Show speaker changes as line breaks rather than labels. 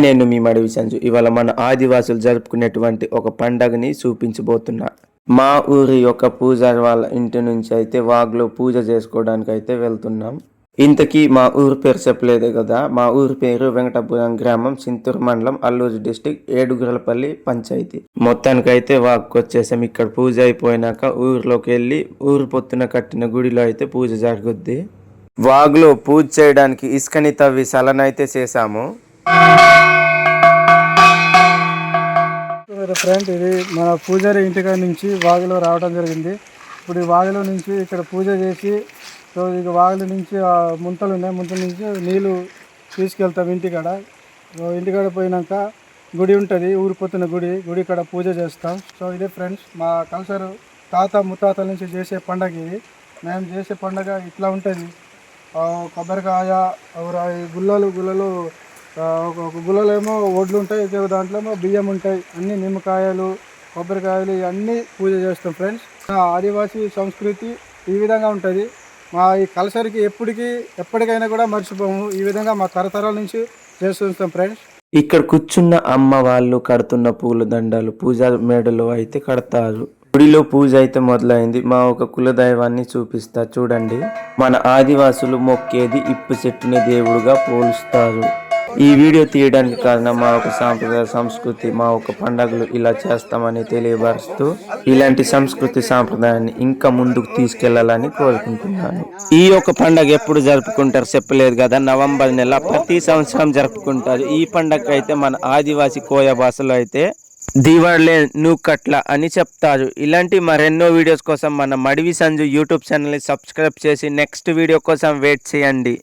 నేను మీ మడివి సంజు. ఇవాళ మన ఆదివాసులు జరుపుకునేటువంటి ఒక పండగని చూపించబోతున్నా. మా ఊరి యొక్క పూజారి వాళ్ళ ఇంటి నుంచి అయితే వాగులో పూజ చేసుకోవడానికి అయితే వెళ్తున్నాం. ఇంతకీ మా ఊరి పేరు చెప్పలేదే కదా. మా ఊరి పేరు వెంకటాపురం గ్రామం, చింతూరు మండలం, అల్లూరు డిస్టిక్, ఏడుగురలపల్లి పంచాయతీ. మొత్తానికైతే వాగుకి వచ్చేసాం. ఇక్కడ పూజ అయిపోయినాక ఊరిలోకి వెళ్ళి ఊరు పొత్తున కట్టిన గుడిలో అయితే పూజ జరుగుద్ది. వాగులో పూజ చేయడానికి ఇసుకని తవ్వి సలనైతే చేసాము.
ఫ్రెండ్, ఇది మన పూజారి ఇంటికాడ నుంచి వాగులో రావడం జరిగింది. ఇప్పుడు ఈ వాగులో నుంచి ఇక్కడ పూజ చేసి, సో ఇక వాగుల నుంచి ముంతలు ఉన్నాయి, ముంతల నుంచి నీళ్ళు తీసుకెళ్తాం ఇంటికాడ. ఇంటికాడ పోయినాక గుడి ఉంటుంది, ఊరిపోతున్న గుడి కాడ పూజ చేస్తాం. సో ఇదే ఫ్రెండ్స్ మా కల్చరు, తాత ముత్తాతల నుంచి చేసే పండగ ఇది. మేము చేసే పండగ ఇట్లా ఉంటుంది. కొబ్బరికాయ, గుల్లలు ఒక గుళ్ళలో ఏమో ఒడ్లు ఉంటాయి, దాంట్లో ఏమో బియ్యం ఉంటాయి, అన్ని నిమ్మకాయలు, కొబ్బరికాయలు ఇవన్నీ పూజ చేస్తాం ఫ్రెండ్స్. ఆదివాసీ సంస్కృతి ఈ విధంగా ఉంటుంది. మా ఈ కల్చర్కి ఎప్పటికైనా కూడా మర్చిపోము. ఈ విధంగా మా తరతరాల నుంచి చేస్తుంటాం ఫ్రెండ్స్.
ఇక్కడ కూర్చున్న అమ్మ వాళ్ళు కడుతున్న పూల దండాలు పూజా మేడలో అయితే కడతారు. గుడిలో పూజ అయితే మొదలైంది. మా ఒక కులదైవాన్ని చూపిస్తా చూడండి. మన ఆదివాసులు మొక్కేది ఇప్పు చెట్టుని దేవుడుగా పోలుస్తారు. ఈ వీడియో తీయడానికి కారణం మా ఒక సాంప్రదాయ సంస్కృతి, మా ఒక పండుగలు ఇలా చేస్తామని తెలియపరుస్తూ ఇలాంటి సంస్కృతి సాంప్రదాయాన్ని ఇంకా ముందుకు తీసుకెళ్లాలని కోరుకుంటున్నాను. ఈ యొక్క పండుగ ఎప్పుడు జరుపుకుంటారు చెప్పలేదు కదా. నవంబర్ నెల ప్రతి సంవత్సరం జరుపుకుంటారు. ఈ పండుగ అయితే మన ఆదివాసి కోయ భాషలో అయితే దీవాళ్లే నూకట్ల అని చెప్తారు. ఇలాంటి మరెన్నో వీడియోస్ కోసం మన మడివి సంజు యూట్యూబ్ ఛానల్ని సబ్స్క్రైబ్ చేసి నెక్స్ట్ వీడియో కోసం వెయిట్ చేయండి.